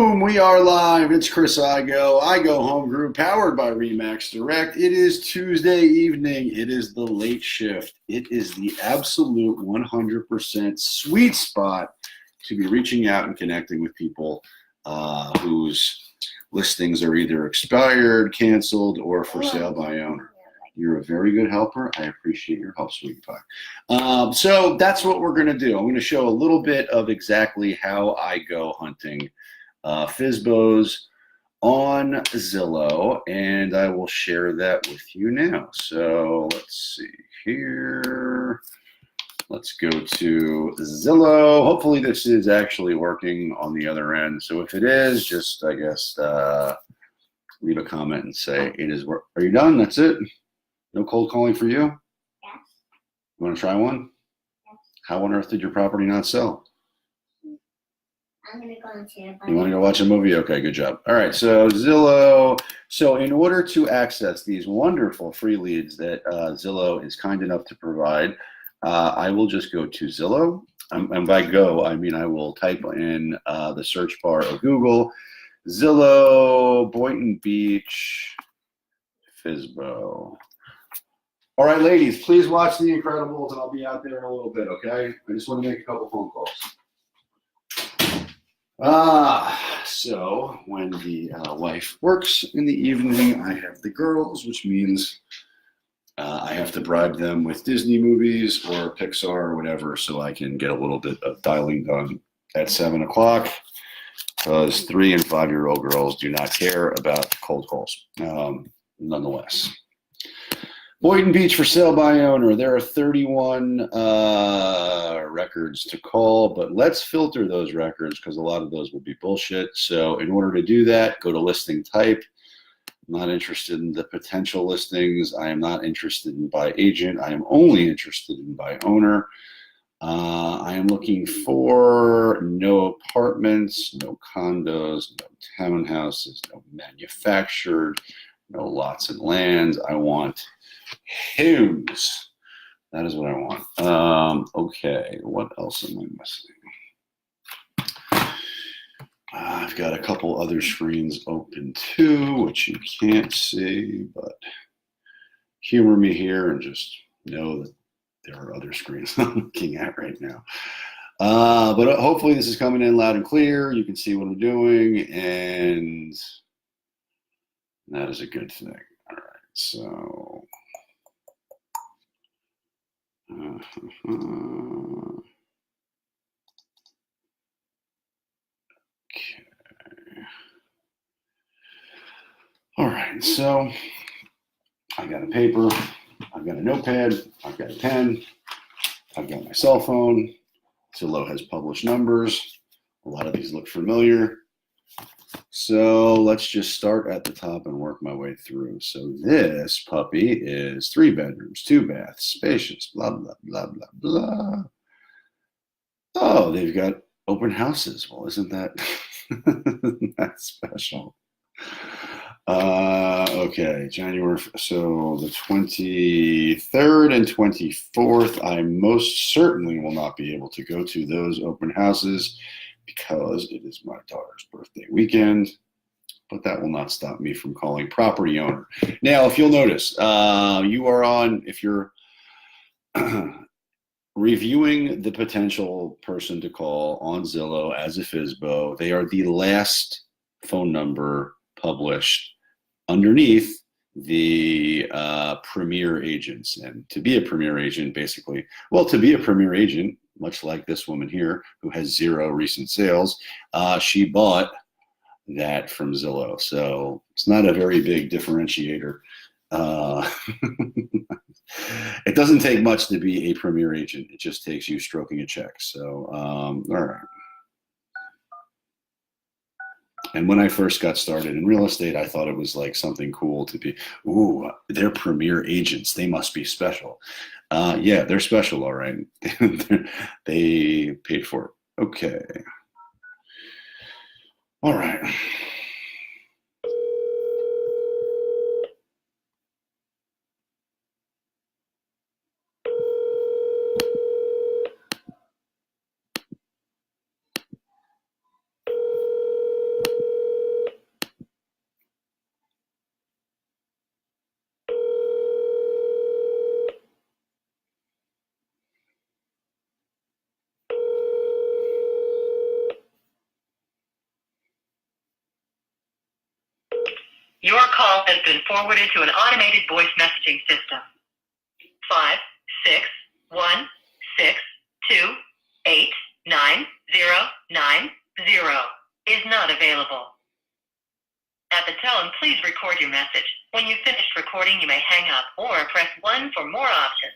Boom! We are live. It's Chris Igoe Home Group, powered by Remax Direct. It is Tuesday evening. It is the late shift. It is the absolute 100% sweet spot to be reaching out and connecting with people whose listings are either expired, canceled, or for sale by owner. You're a very good helper. I appreciate your help, sweetie pie. So that's what we're going to do. I'm going to show a little bit of exactly how I go hunting FSBOs on Zillow, and I will share that with you now. So let's see here. Let's go to Zillow. Hopefully this is actually working on the other end. So if it is, just, I guess, leave a comment and say it is work. Are you done? That's it? No cold calling for you? Yes. You want to try one? Yes. How on earth did your property not sell? I'm going to go into it. You want to go watch a movie? Okay, good job. All right, so Zillow. So in order to access these wonderful free leads that Zillow is kind enough to provide, I will just go to Zillow. And by go, I mean I will type in the search bar of Google, Zillow, Boynton Beach, FSBO. All right, ladies, please watch The Incredibles, and I'll be out there in a little bit, okay? I just want to make a couple phone calls. So when the wife works in the evening, I have the girls, which means I have to bribe them with Disney movies or Pixar or whatever so I can get a little bit of dialing done at 7 o'clock, because 3- and 5-year-old girls do not care about cold calls, nonetheless. Boynton Beach for sale by owner. There are 31 records to call, but let's filter those records because a lot of those will be bullshit. So in order to do that, go to listing type. I'm not interested in the potential listings. I am not interested in by agent. I am only interested in by owner. I am looking for no apartments, no condos, no townhouses, no manufactured, no lots and lands. I want homes. That is what I want. Okay, what else am I missing? I've got a couple other screens open too, which you can't see, but humor me here and just know that there are other screens I'm looking at right now. But hopefully this is coming in loud and clear. You can see what I'm doing, and that is a good thing. All right, so okay. All right, so I got a paper, I've got a notepad, I've got a pen, I've got my cell phone. Zillow has published numbers. A lot of these look familiar. So let's just start at the top and work my way through. So this puppy is 3 bedrooms, 2 baths, spacious, blah, blah, blah, blah, blah. Oh, they've got open houses. Well, isn't that that's special? Okay, January. So the 23rd and 24th, I most certainly will not be able to go to those open houses because it is my daughter's birthday weekend. But that will not stop me from calling property owner. Now, if you'll notice, you are on, if you're reviewing the potential person to call on Zillow as a FSBO, they are the last phone number published underneath the premier agents. And to be a premier agent, basically, well, to be a premier agent, much like this woman here who has 0 recent sales, she bought that from Zillow. So it's not a very big differentiator. It doesn't take much to be a premier agent. It just takes you stroking a check. So, all right. And when I first got started in real estate, I thought it was like something cool to be, ooh, they're premier agents. They must be special. Yeah, they're special, all right. They paid for it. Okay. All right. Your call has been forwarded to an automated voice messaging system. 561-628-9090 is not available. At the tone, please record your message. When you've finished recording, you may hang up or press 1 for more options.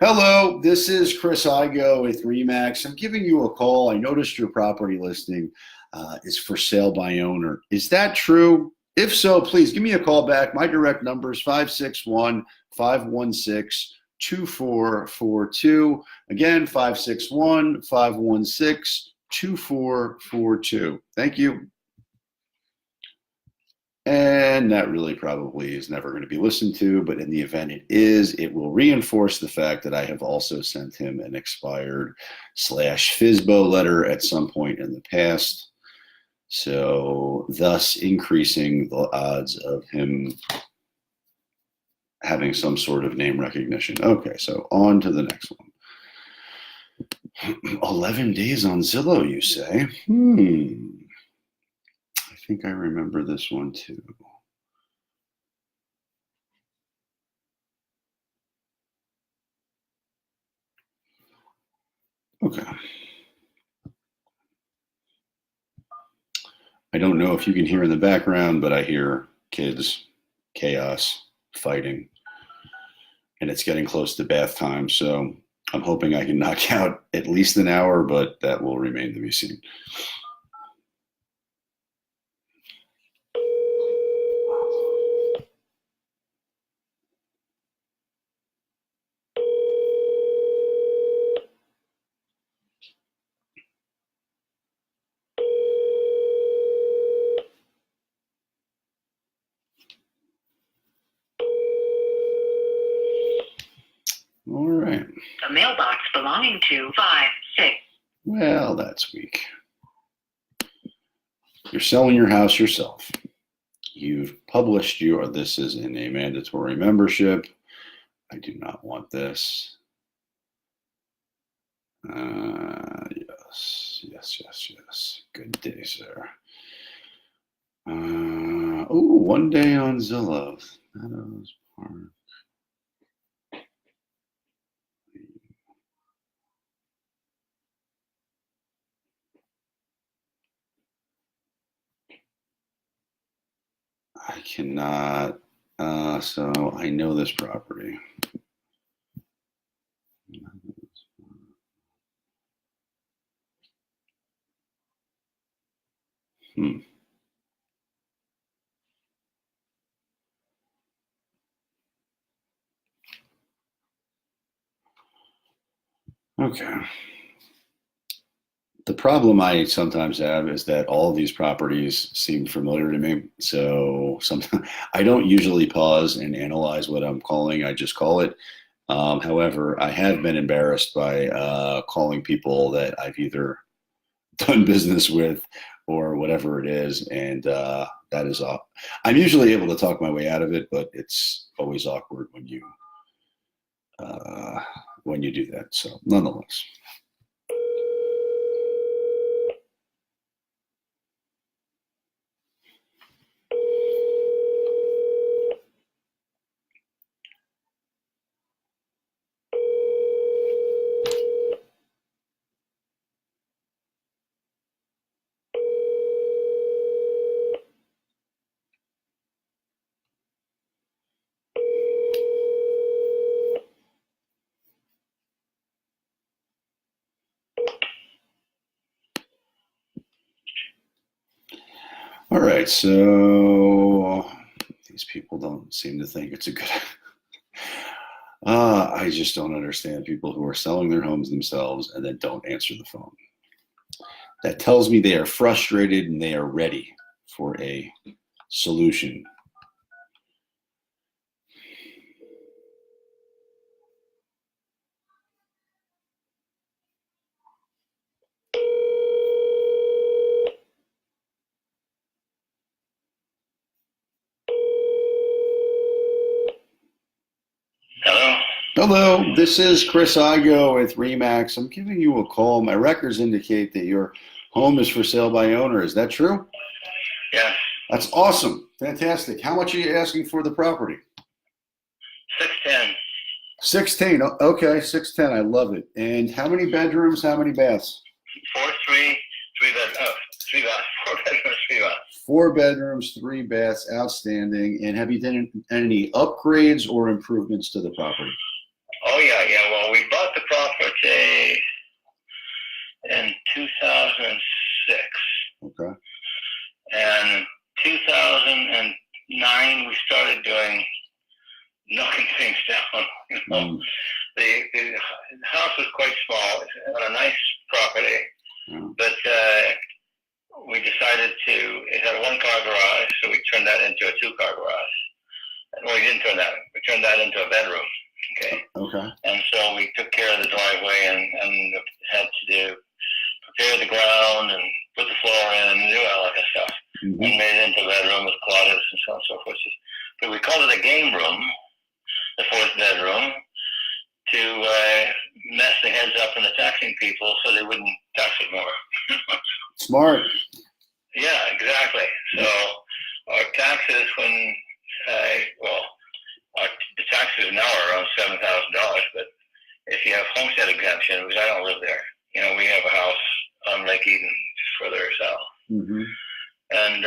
Hello, this is Chris Igoe with RE/MAX. I'm giving you a call. I noticed your property listing is for sale by owner. Is that true? If so, please give me a call back. My direct number is 561-516-2442. Again, 561-516-2442. Thank you. And that really probably is never going to be listened to, but in the event it is, it will reinforce the fact that I have also sent him an expired /FSBO letter at some point in the past. So thus increasing the odds of him having some sort of name recognition. Okay, so on to the next one. 11 days on Zillow, you say? I think I remember this one too. Okay. I don't know if you can hear in the background, but I hear kids, chaos, fighting, and it's getting close to bath time. So I'm hoping I can knock out at least an hour, but that will remain to be seen. All right. A mailbox belonging to 56. Well, that's weak. You're selling your house yourself. You've published this is in a mandatory membership. I do not want this. Yes. Good day, sir. One day on Zillow. Meadows Park. I cannot, so I know this property. Okay. The problem I sometimes have is that all of these properties seem familiar to me. So sometimes I don't usually pause and analyze what I'm calling. I just call it. However, I have been embarrassed by calling people that I've either done business with or whatever it is. And that is off. I'm usually able to talk my way out of it, but it's always awkward when you do that. So nonetheless. All right, so these people don't seem to think it's a good. I just don't understand people who are selling their homes themselves and then don't answer the phone. That tells me they are frustrated and they are ready for a solution. Hello, this is Chris Igoe with RE/MAX. I'm giving you a call. My records indicate that your home is for sale by owner. Is that true? Yes. That's awesome. Fantastic. How much are you asking for the property? 610. 16. Okay, 610. I love it. And how many bedrooms? How many baths? 3 bed. Oh, 3 baths. 4 bedrooms, 3 baths. 4 bedrooms, 3 baths. Outstanding. And have you done any upgrades or improvements to the property? Oh yeah. Well, we bought the property in 2006. Okay. And 2009 we started knocking things down. The house was quite small. It's on a nice property, but we decided it had a 1-car garage, so we turned that into a 2-car garage. Well, we didn't turn that. We turned that into a bedroom. Okay. And so we took care of the driveway and had to prepare the ground and put the floor in and do all that kind of stuff. And made it into a bedroom with closets and so on and so forth. But we called it a game room, the 4th bedroom, to mess the heads up in the taxing people so they wouldn't tax it more. Smart. Yeah, exactly. So our taxes the taxes now are around $7,000, but if you have homestead exemption, because I don't live there, we have a house on Lake Eden just further south. And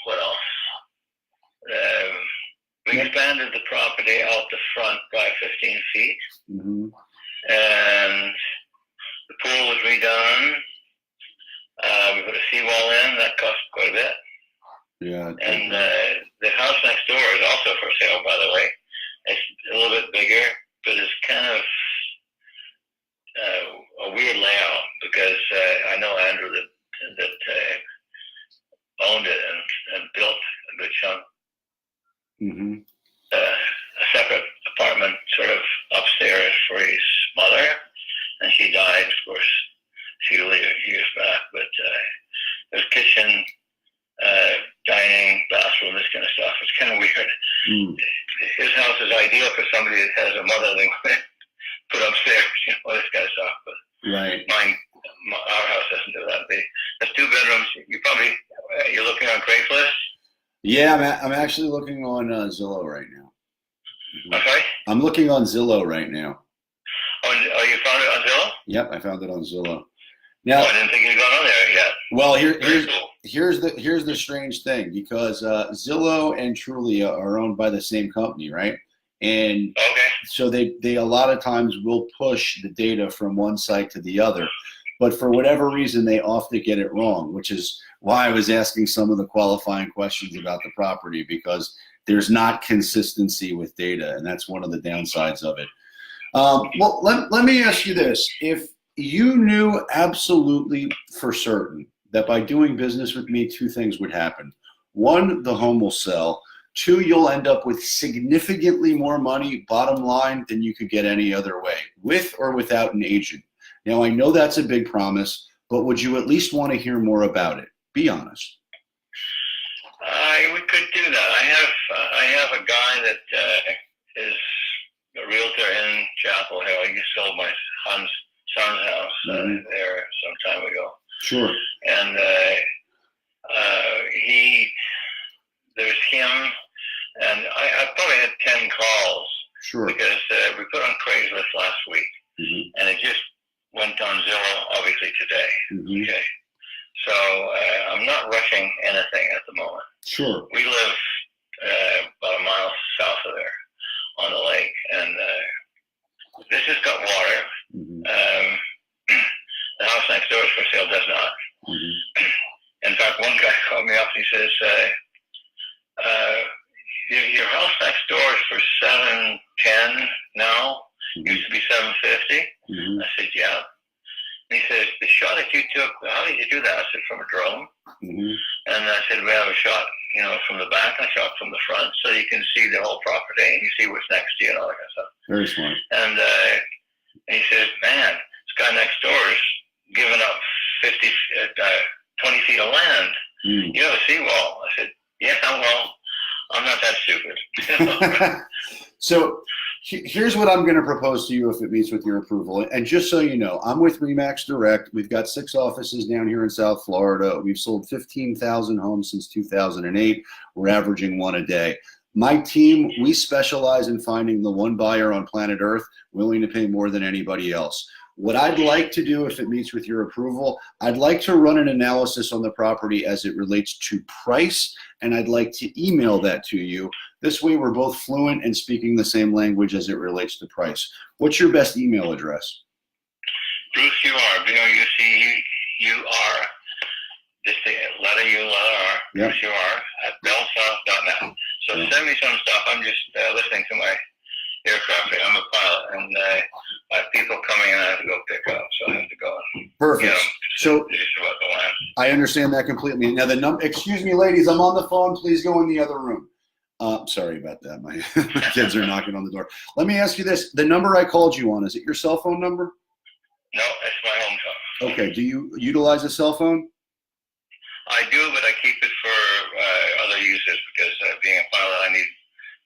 what else? We expanded the property out the front by 15 feet. And the pool was redone. We put a seawall in. That cost quite a bit. Yeah. And the house next door is also for sale, by the way. It's a little bit bigger, but it's kind of a weird layout because I know Andrew that owned it and built a good chunk. A separate apartment sort of upstairs for his mother, and she died, of course, a few years back, but there's kitchen, dining, bathroom, this kind of stuff. It's kind of weird. His house is ideal for somebody that has a mother they want to put upstairs, this kind of stuff, but right. Our house doesn't do that. There's 2 bedrooms. You're looking on Craigslist? Yeah, I'm actually looking on Zillow right now. Okay. I'm looking on Zillow right now. Oh, you found it on Zillow? Yep, I found it on Zillow. Now, I didn't think you'd gone on there yet. Well, Cool. here's the strange thing, because Zillow and Trulia are owned by the same company, right? And so they a lot of times will push the data from one site to the other, but for whatever reason they often get it wrong, which is why I was asking some of the qualifying questions about the property, because there's not consistency with data, and that's one of the downsides of it. Well, let me ask you this. If you knew absolutely for certain that by doing business with me, 2 things would happen. 1, the home will sell. 2, you'll end up with significantly more money, bottom line, than you could get any other way, with or without an agent. Now, I know that's a big promise, but would you at least want to hear more about it? Be honest. We could do that. I have a guy that is a realtor in Chapel Hill. He sold my son's house there some time ago. Sure. And there's him, and I probably had 10 calls. Sure. Because we put on Craigslist last week, and it just went on Zillow, obviously, today. Okay. So I'm not rushing anything at the moment. Sure. We live about a mile south of there on the lake, and this has got water. The house next door is for sale, does not. In fact, one guy called me up and he says, your house next door is for $710 now. Used to be $750. I said, yeah. And he says, the shot that you took, how did you do that? I said, from a drone. And I said, we have a shot, from the back and a shot from the front, so you can see the whole property and you see what's next to you and all that kind of stuff. Very smart. And he says, man, this guy next door is giving up 20 feet of land. You have a seawall. I said, yeah, well, I'm not that stupid. So Here's what I'm going to propose to you if it meets with your approval. And just so you know, I'm with Remax Direct. We've got 6 offices down here in South Florida. We've sold 15,000 homes since 2008. We're averaging 1 a day. My team, we specialize in finding the one buyer on planet Earth willing to pay more than anybody else. What I'd like to do, if it meets with your approval, I'd like to run an analysis on the property as it relates to price, and I'd like to email that to you. This way we're both fluent and speaking the same language as it relates to price. What's your best email address? Bruce, you are, B-O-U-C-U-R, just the letter U, letter R, Yep. Bruce, you are, at bellsouth.net. So send me some stuff. I'm just listening to my aircraft. I'm a pilot, and I have people coming in I have to go pick up, so I have to go. Perfect. So just about the land. I understand that completely. Now excuse me, ladies, I'm on the phone. Please go in the other room. Sorry about that. My kids are knocking on the door. Let me ask you this. The number I called you on, is it your cell phone number? No, it's my home phone. Okay. Do you utilize a cell phone? I do, but I keep it for other uses because being a pilot, I need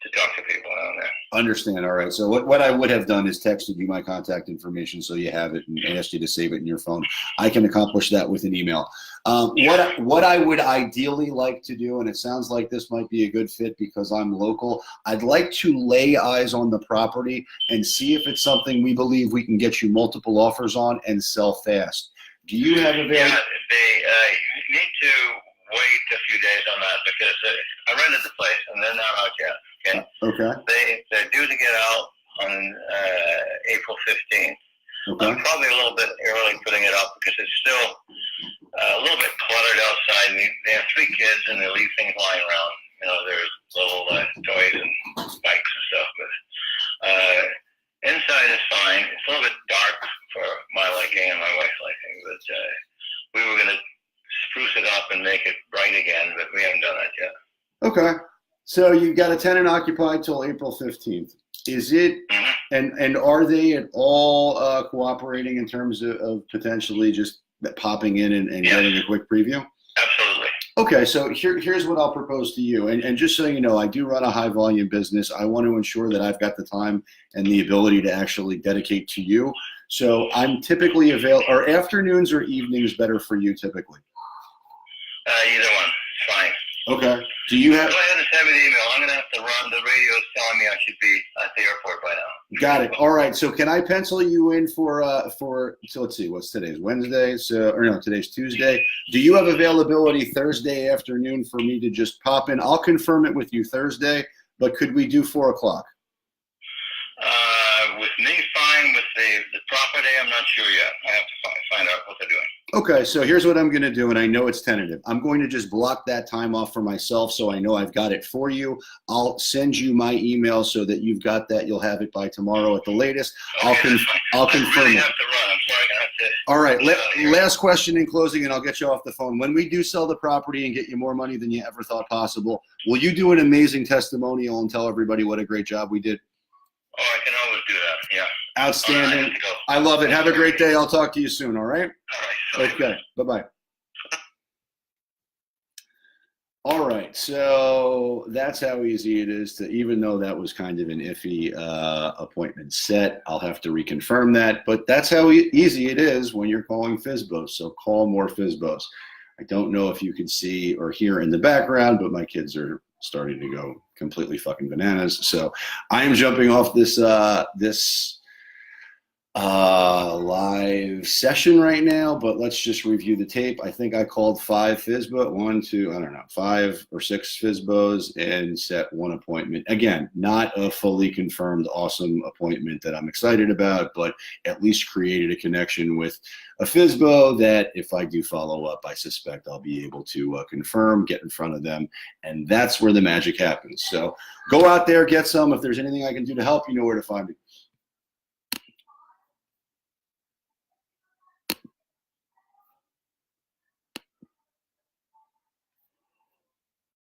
to talk to people down there. Understand. All right. So what I would have done is texted you my contact information so you have it and asked you to save it in your phone. I can accomplish that with an email. What I would ideally like to do, and it sounds like this might be a good fit because I'm local, I'd like to lay eyes on the property and see if it's something we believe we can get you multiple offers on and sell fast. Do you have a Yeah, you need to wait a few days on that because I rented the place and they're not out yet. Okay. Okay. They're due to get out on April 15th. Okay. I'm probably a little bit early putting it up because it's still a little bit cluttered outside. They have 3 kids and they leave things lying around. You know, there's little toys and bikes and stuff. But inside is fine. It's a little bit dark for my liking and my wife's liking. But we were going to spruce it up and make it bright again, but we haven't done that yet. Okay. So you've got a tenant occupied till April 15th. Is it, and are they at all cooperating in terms of potentially just popping in and getting a quick preview? Absolutely. Okay, so here's what I'll propose to you. And just so you know, I do run a high volume business. I want to ensure that I've got the time and the ability to actually dedicate to you. So I'm typically available, or afternoons or evenings better for you typically? Either one. It's fine. Okay. Do you have? Go ahead and send me the email. I'm going to have to run. The radio is telling me I should be at the airport by now. Got it. All right. So can I pencil you in for so let's see, what's today's Wednesday? So, or no, today's Tuesday. Do you have availability Thursday afternoon for me to just pop in? I'll confirm it with you Thursday, but could we do 4 o'clock? With me, fine. With the property, I'm not sure yet. I have to find out what they're doing. Okay, so here's what I'm going to do, and I know it's tentative. I'm going to just block that time off for myself so I know I've got it for you. I'll send you my email so that you've got that. You'll have it by tomorrow at the latest. Okay, I'll confirm really it. have to run. I'm sorry, I have to. All right, last question in closing, and I'll get you off the phone. When we do sell the property and get you more money than you ever thought possible, will you do an amazing testimonial and tell everybody what a great job we did? Oh, I can always do that, yeah. Outstanding. Right, I love it. Have a great day. I'll talk to you soon, all right? All right. Okay, bye-bye. All right, so that's how easy it is to, even though that was kind of an iffy appointment set, I'll have to reconfirm that, but that's how easy it is when you're calling FSBOs, so call more FSBOs. I don't know if you can see or hear in the background, but my kids are starting to go completely fucking bananas. So I am jumping off this live session right now, but let's just review the tape. I think I called 5 FSBO, 5 or 6 FSBOs and set 1 appointment. Again, not a fully confirmed awesome appointment that I'm excited about, but at least created a connection with a FSBO that if I do follow up, I suspect I'll be able to confirm, get in front of them, and that's where the magic happens. So go out there, get some. If there's anything I can do to help, you know where to find me.